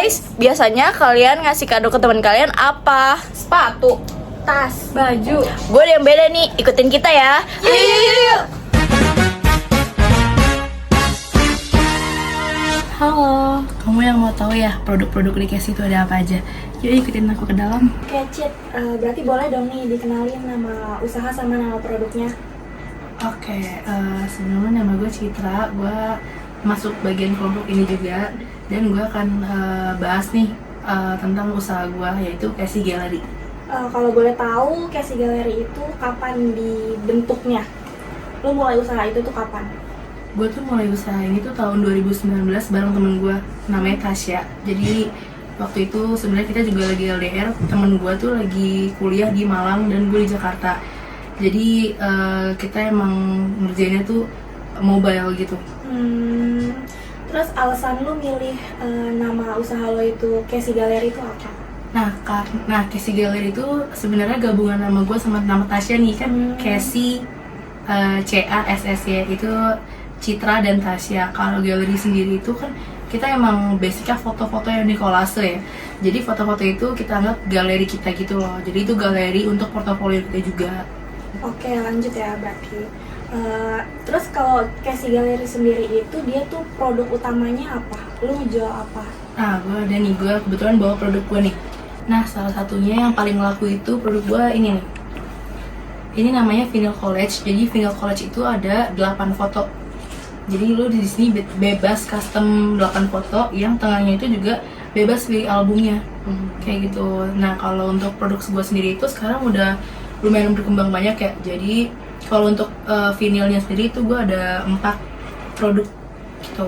guys, biasanya kalian ngasih kado ke teman kalian apa? Sepatu, tas, baju. Gue ada yang beda nih, ikutin kita ya. Yuk. Halo, kamu yang mau tahu ya produk-produk di Casey itu ada apa aja? Yuk ikutin aku ke dalam. Oke, Cit, berarti boleh dong nih dikenalin nama usaha sama nama produknya. Oke, sebelumnya nama gue Citra, gue masuk bagian kelompok ini juga. Dan gue akan bahas nih tentang usaha gue, yaitu Casey Gallery. Kalau boleh tahu, Casey Gallery itu kapan dibentuknya? Lo mulai usaha itu tuh kapan? Gue tuh mulai usaha ini tuh tahun 2019 bareng temen gue, namanya Tasya. Jadi waktu itu sebenarnya kita juga lagi LDR, temen gue tuh lagi kuliah di Malang dan gue di Jakarta. Jadi kita emang ngerjainnya tuh mobile gitu. Terus alasan lo milih nama usaha lo itu Casey Gallery itu apa? Nah, Casey Gallery itu sebenarnya gabungan nama gue sama nama Tasya nih kan. Casey CASSY itu Citra dan Tasya. Kalau galeri sendiri itu kan kita emang basicnya foto-foto yang di kolase ya. Jadi foto-foto itu kita anggap galeri kita gitu loh. Jadi itu galeri untuk portofolio kita juga. Oke, lanjut ya berarti. Terus kalau Casey Gallery sendiri itu dia tuh produk utamanya apa? Lo ngejual apa? Nah, gue kebetulan bawa produk gue nih. Nah, salah satunya yang paling laku itu produk gue ini nih. Ini namanya Vinyl Collage. Jadi Vinyl Collage itu ada 8 foto. Jadi lo di sini bebas custom 8 foto, yang tengahnya itu juga bebas pilih albumnya. Kayak gitu. Nah, kalau untuk produk gue sendiri itu sekarang udah lumayan berkembang banyak ya. Jadi kalau untuk vinylnya sendiri itu gue ada 4 produk gitu.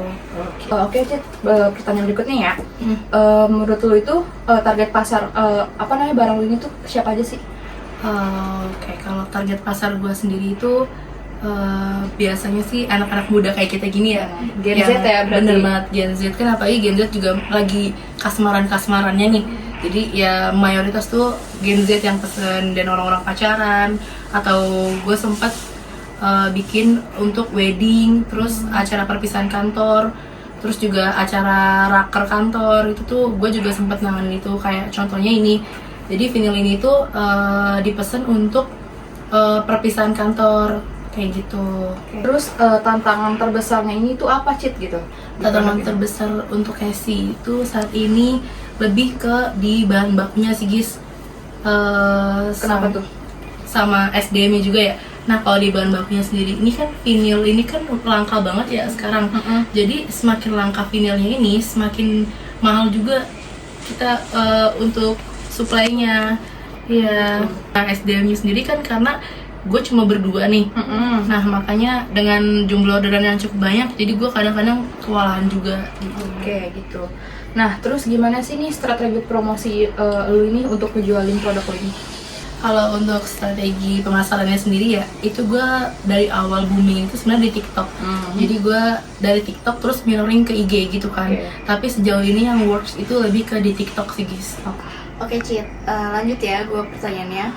Oke, Cit, pertanyaan berikutnya ya. Menurut lo itu target pasar barang lo ini tuh siapa aja sih? Oke, kalau target pasar gue sendiri itu biasanya sih anak-anak muda kayak kita gini ya. Gen Z ya berarti? Bener banget, Gen Z kan, apalagi Gen Z juga lagi kasmaran-kasmarannya nih. Jadi ya mayoritas tuh Gen Z yang pesen, dan orang-orang pacaran. Atau gue sempat bikin untuk wedding, terus acara perpisahan kantor, terus juga acara raker kantor. Itu tuh gue juga sempat nanganin itu. Kayak contohnya ini. Jadi vinyl ini tuh dipesen untuk perpisahan kantor kayak gitu. Terus tantangan terbesarnya ini tuh apa, Cit, gitu? Tantangan terbesar untuk Casey itu saat ini lebih ke di bahan bakunya sih, guys. Kenapa tuh? Sama SDM-nya juga ya. Nah, kalau di bahan bakunya sendiri, ini kan vinyl ini kan langka banget ya sekarang. Jadi semakin langka vinylnya ini, semakin mahal juga kita untuk supply-nya. Iya. Nah, SDM-nya sendiri kan karena gue cuma berdua nih. Nah, makanya dengan jumlah orderan yang cukup banyak, jadi gue kadang-kadang kewalahan juga gitu. Oke, gitu. Nah, terus gimana sih nih strategi promosi lu ini untuk ngejualin produk lu ini? Kalau untuk strategi pemasarannya sendiri ya, itu gue dari awal booming itu sebenarnya di TikTok. Jadi gue dari TikTok terus mirroring ke IG gitu kan. Tapi sejauh ini yang works itu lebih ke di TikTok sih, guys. Oke, Cit, lanjut ya gue pertanyaannya.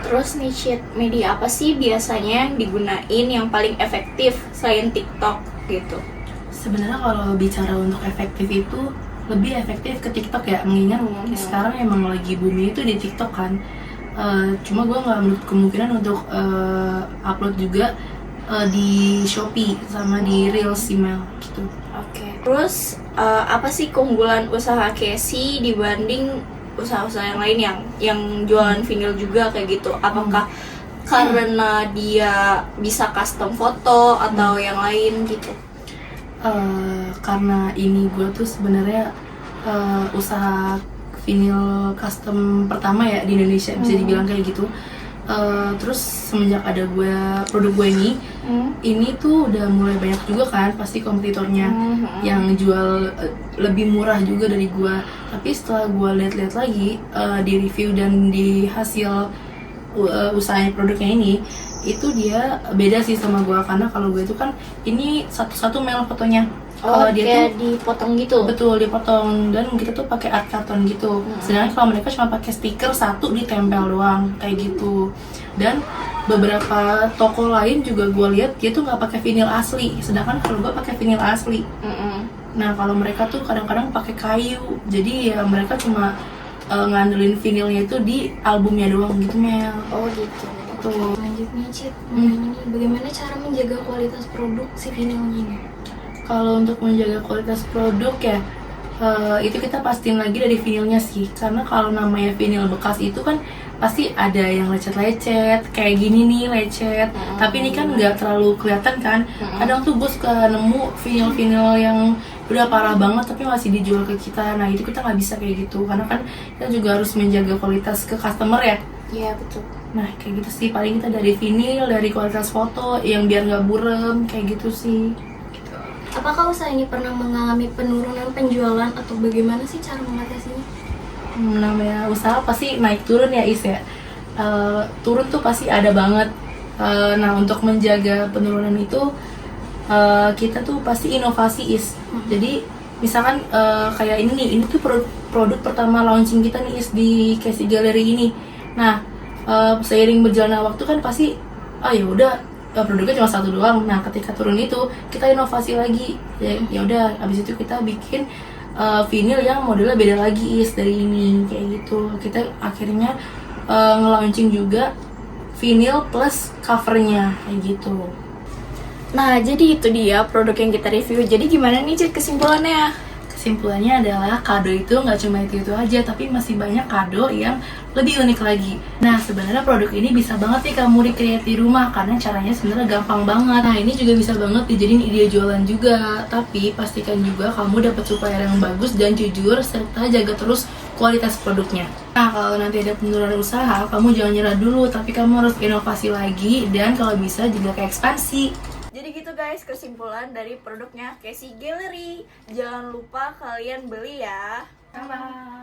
Terus nih, Cit, media apa sih biasanya yang digunain yang paling efektif selain TikTok gitu? Sebenarnya kalau bicara untuk efektif itu lebih efektif ke TikTok ya, mengingat sekarang emang lagi booming itu di TikTok kan. Cuma gue nggak menutup kemungkinan untuk upload juga di Shopee sama di Reels email gitu. Oke. Terus apa sih keunggulan usaha Casey dibanding usaha-usaha yang lain yang jualan vinyl juga kayak gitu? Apakah karena dia bisa custom foto atau yang lain gitu? Karena ini gue tuh sebenarnya usaha vinyl custom pertama ya di Indonesia, bisa dibilang kayak gitu. Terus semenjak ada produk gue ini tuh udah mulai banyak juga kan pasti kompetitornya yang jual lebih murah juga dari gue. Tapi setelah gue lihat-lihat lagi di review dan di hasil usahanya produknya ini, itu dia beda sih sama gue. Karena kalau gue itu kan ini satu-satu mel fotonya. Kalau dia kayak tuh dipotong gitu? Betul, dipotong. Dan kita tuh pakai art carton gitu. Sedangkan kalau mereka cuma pakai stiker satu ditempel doang kayak gitu. Dan beberapa toko lain juga gue lihat dia tuh nggak pakai vinyl asli. Sedangkan kalau gue pakai vinyl asli. Nah kalau mereka tuh kadang-kadang pakai kayu, jadi ya mereka cuma ngandelin vinilnya itu di albumnya doang gitu Mel. Oh gitu. Tuh. Lanjut nih Cid, ini bagaimana cara menjaga kualitas produk si vinilnya ini? Kalau untuk menjaga kualitas produk ya itu kita pastiin lagi dari vinilnya sih, karena kalau namanya vinil bekas itu kan pasti ada yang lecet-lecet kayak gini nih lecet, tapi ini kan nggak terlalu kelihatan kan. Kadang tuh gue suka nemu vinil-vinil yang udah parah banget tapi masih dijual ke kita. Nah itu kita nggak bisa kayak gitu, karena kan kita juga harus menjaga kualitas ke customer ya. Iya betul. Nah kayak gitu sih, paling kita dari vinil, dari kualitas foto yang biar nggak burem kayak gitu sih. Apakah usaha ini pernah mengalami penurunan penjualan atau bagaimana sih cara mengatasinya? Namanya usaha pasti naik turun ya Is ya. Turun tuh pasti ada banget. Nah untuk menjaga penurunan itu kita tuh pasti inovasi Is. Jadi misalkan kayak ini nih, ini tuh produk pertama launching kita nih Is di Casey Gallery ini. Nah seiring berjalannya waktu kan pasti ya udah produknya cuma satu doang. Nah ketika turun itu kita inovasi lagi, ya udah abis itu kita bikin vinil yang modelnya beda lagi Is dari ini kayak gitu. Kita akhirnya nge-launching juga vinil plus covernya kayak gitu. Nah, jadi itu dia produk yang kita review. Jadi gimana nih Cid kesimpulannya? Kesimpulannya adalah kado itu nggak cuma itu aja, tapi masih banyak kado yang lebih unik lagi. Nah sebenarnya produk ini bisa banget nih kamu recreate di rumah, karena caranya sebenarnya gampang banget. Nah ini juga bisa banget dijadiin ide jualan juga, tapi pastikan juga kamu dapat supplier yang bagus dan jujur, serta jaga terus kualitas produknya. Nah kalau nanti ada penurunan usaha, kamu jangan nyerah dulu, tapi kamu harus inovasi lagi, dan kalau bisa juga ke ekspansi. Jadi gitu guys, kesimpulan dari produknya Casey Gallery. Jangan lupa kalian beli ya. Bye.